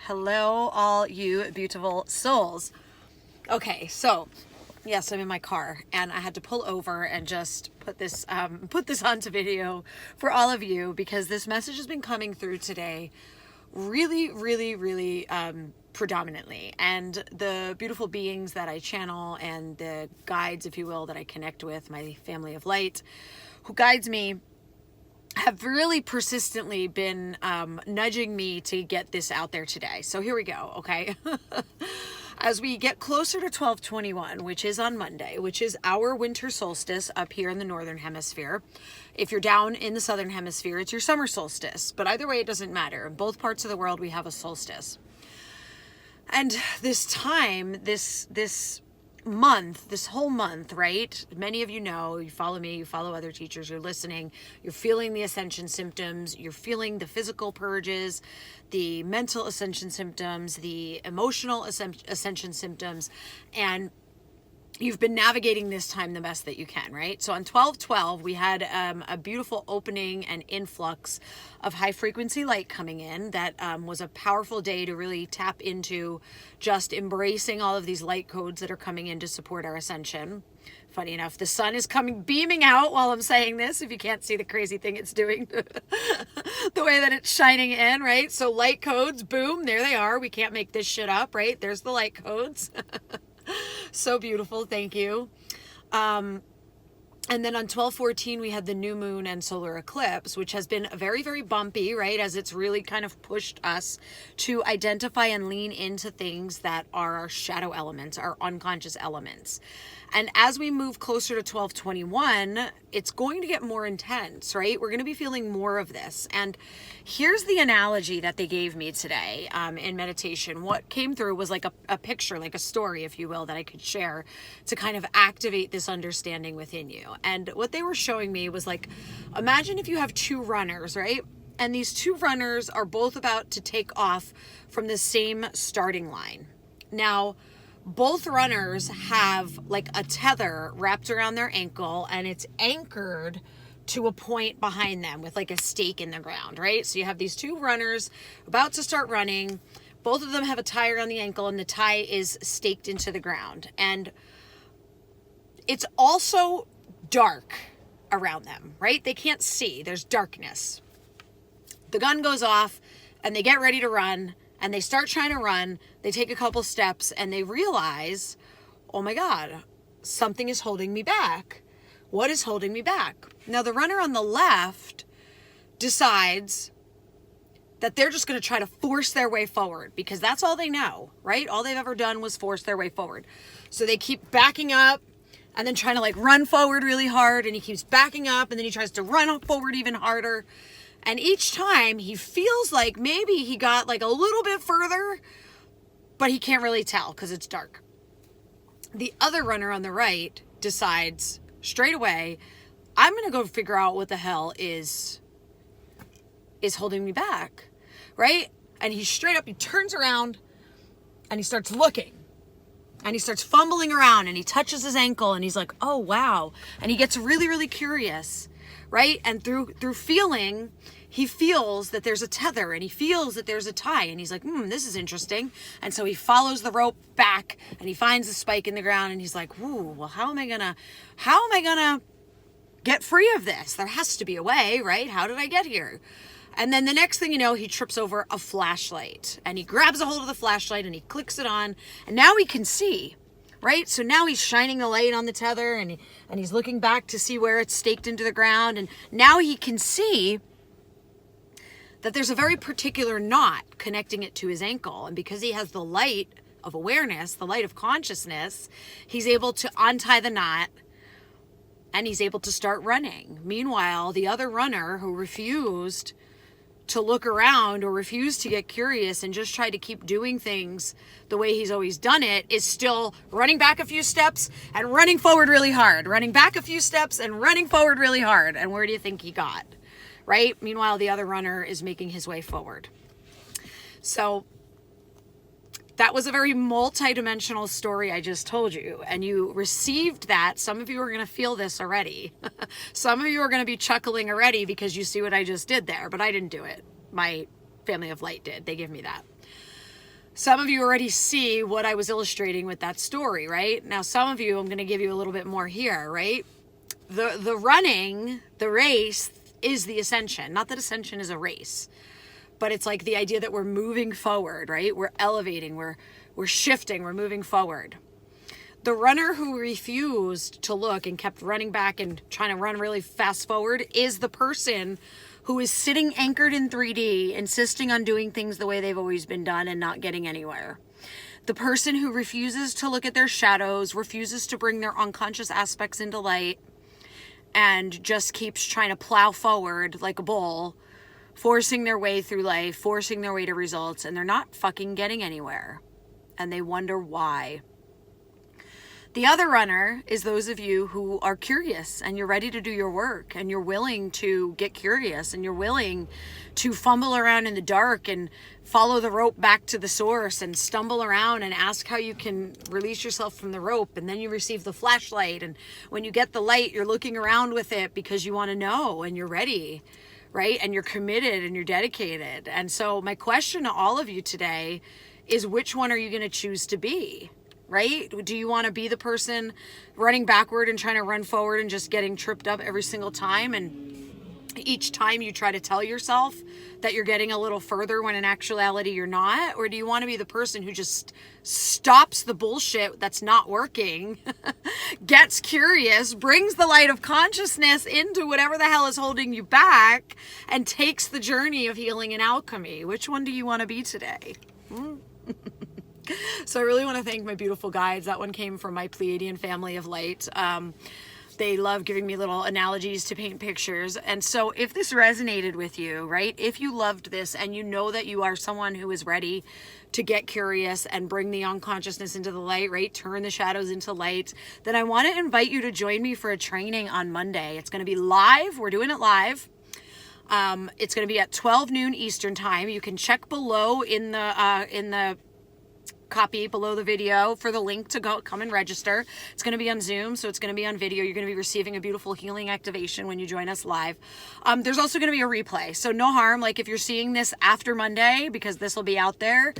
Hello, all you beautiful souls. Okay, so yes, I'm in my car and I had to pull over and just put this onto video for all of you because this message has been coming through today really predominantly. And the beautiful beings that I channel and the guides, if you will, that I connect with, my family of light who guides me, have really persistently been nudging me to get this out there today. So here we go, okay? As we get closer to 12/21, which is on Monday, which is our winter solstice up here in the northern hemisphere. If you're down in the southern hemisphere, it's your summer solstice. But either way, it doesn't matter. In both parts of the world, we have a solstice. And this time, this month, this whole month, right? Many of you know, you follow me, you follow other teachers, you're listening, you're feeling the ascension symptoms, you're feeling the physical purges, the mental ascension symptoms, the emotional ascension symptoms, and you've been navigating this time the best that you can, right? So on 12/12, we had a beautiful opening and influx of high frequency light coming in. That was a powerful day to really tap into just embracing all of these light codes that are coming in to support our ascension. Funny enough, the sun is beaming out while I'm saying this, if you can't see the crazy thing it's doing, the way that it's shining in, right? So light codes, boom, there they are. We can't make this shit up, right? There's the light codes. So beautiful. Thank you. And then on 12/14, we had the new moon and solar eclipse, which has been very bumpy, right? As it's really kind of pushed us to identify and lean into things that are our shadow elements, our unconscious elements. And as we move closer to 12/21, it's going to get more intense, right? We're going to be feeling more of this. And here's the analogy that they gave me today in meditation. What came through was like a picture, like a story, if you will, that I could share to kind of activate this understanding within you. And what they were showing me was like, imagine if you have two runners, right? And these two runners are both about to take off from the same starting line. Now, both runners have like a tether wrapped around their ankle and it's anchored to a point behind them with like a stake in the ground, right? So you have these two runners about to start running. Both of them have a tie around the ankle and the tie is staked into the ground. And it's also dark around them, right? They can't see. There's darkness. The gun goes off and they get ready to run. And they start trying to run, they take a couple steps and they realize, oh my God, something is holding me back. What is holding me back? Now the runner on the left decides that they're just going to try to force their way forward because that's all they know, right? All they've ever done was force their way forward. So they keep backing up and then trying to like run forward really hard, and he keeps backing up and then he tries to run forward even harder. And each time he feels like maybe he got like a little bit further, but he can't really tell because it's dark. The other runner on the right decides straight away, I'm going to go figure out what the hell is holding me back, right? And he turns around and he starts looking. And he starts fumbling around and he touches his ankle and he's like, oh, wow. And he gets really curious, right? And through feeling, he feels that there's a tether and he feels that there's a tie and he's like, this is interesting. And so he follows the rope back and he finds the spike in the ground and he's like, well, how am I gonna get free of this? There has to be a way, right? How did I get here? And then the next thing you know, he trips over a flashlight and he grabs a hold of the flashlight and he clicks it on and now he can see. Right? So now he's shining the light on the tether and he's looking back to see where it's staked into the ground. And now he can see that there's a very particular knot connecting it to his ankle. And because he has the light of awareness, the light of consciousness, he's able to untie the knot and he's able to start running. Meanwhile, the other runner who refused to look around or refuse to get curious and just try to keep doing things the way he's always done it is still running back a few steps and running forward really hard, running back a few steps and running forward really hard. And where do you think he got, right? Meanwhile, the other runner is making his way forward. So that was a very multi-dimensional story I just told you, and you received that. Some of you are going to feel this already. Some of you are going to be chuckling already because you see what I just did there, but I didn't do it. My family of light did. They gave me that. Some of you already see what I was illustrating with that story, right? Now, some of you, I'm going to give you a little bit more here, right? The running, the race is the ascension. Not that ascension is a race, but it's like the idea that we're moving forward, right? We're elevating, we're shifting, we're moving forward. The runner who refused to look and kept running back and trying to run really fast forward is the person who is sitting anchored in 3D, insisting on doing things the way they've always been done and not getting anywhere. The person who refuses to look at their shadows, refuses to bring their unconscious aspects into light, and just keeps trying to plow forward like a bull, forcing their way through life, forcing their way to results, and they're not fucking getting anywhere. And they wonder why. The other runner is those of you who are curious and you're ready to do your work and you're willing to get curious and you're willing to fumble around in the dark and follow the rope back to the source and stumble around and ask how you can release yourself from the rope. And then you receive the flashlight. And when you get the light, you're looking around with it because you want to know and you're ready, right? And you're committed and you're dedicated. And so my question to all of you today is, which one are you going to choose to be? Right? Do you want to be the person running backward and trying to run forward and just getting tripped up every single time? And each time you try to tell yourself that you're getting a little further when in actuality you're not? Or do you want to be the person who just stops the bullshit that's not working, gets curious, brings the light of consciousness into whatever the hell is holding you back, and takes the journey of healing and alchemy? Which one do you want to be today? So I really want to thank my beautiful guides. That one came from my Pleiadean family of light. They love giving me little analogies to paint pictures. And so if this resonated with you, right, if you loved this and you know that you are someone who is ready to get curious and bring the unconsciousness into the light, right, turn the shadows into light, then I want to invite you to join me for a training on Monday. It's going to be live. We're doing it live. It's going to be at 12 noon Eastern time. You can check below in the copy below the video for the link to come and register. It's going to be on Zoom, so it's going to be on video. You're going to be receiving a beautiful healing activation when you join us live. There's also going to be a replay, so no harm. Like if you're seeing this after Monday, because this will be out there,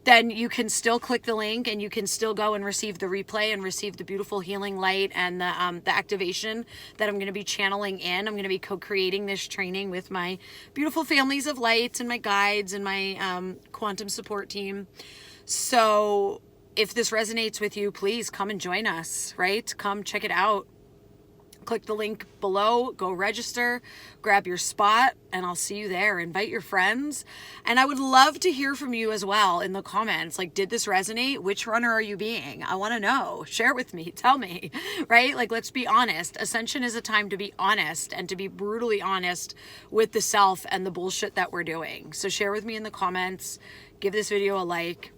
then you can still click the link and you can still go and receive the replay and receive the beautiful healing light and the activation that I'm going to be channeling in. I'm going to be co-creating this training with my beautiful families of light and my guides and my quantum support team. So if this resonates with you, please come and join us, right? Come check it out. Click the link below, go register, grab your spot, and I'll see you there. Invite your friends. And I would love to hear from you as well in the comments. Like, did this resonate? Which runner are you being? I want to know. Share it with me. Tell me, right? Like, let's be honest. Ascension is a time to be honest and to be brutally honest with the self and the bullshit that we're doing. So share with me in the comments. Give this video a like.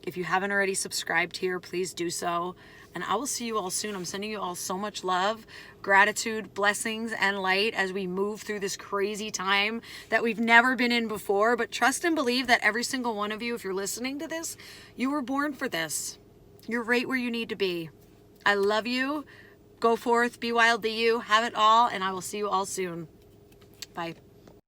If you haven't already subscribed here, please do so. And I will see you all soon. I'm sending you all so much love, gratitude, blessings, and light as we move through this crazy time that we've never been in before. But trust and believe that every single one of you, if you're listening to this, you were born for this. You're right where you need to be. I love you. Go forth, be wild, be you, have it all, and I will see you all soon. Bye.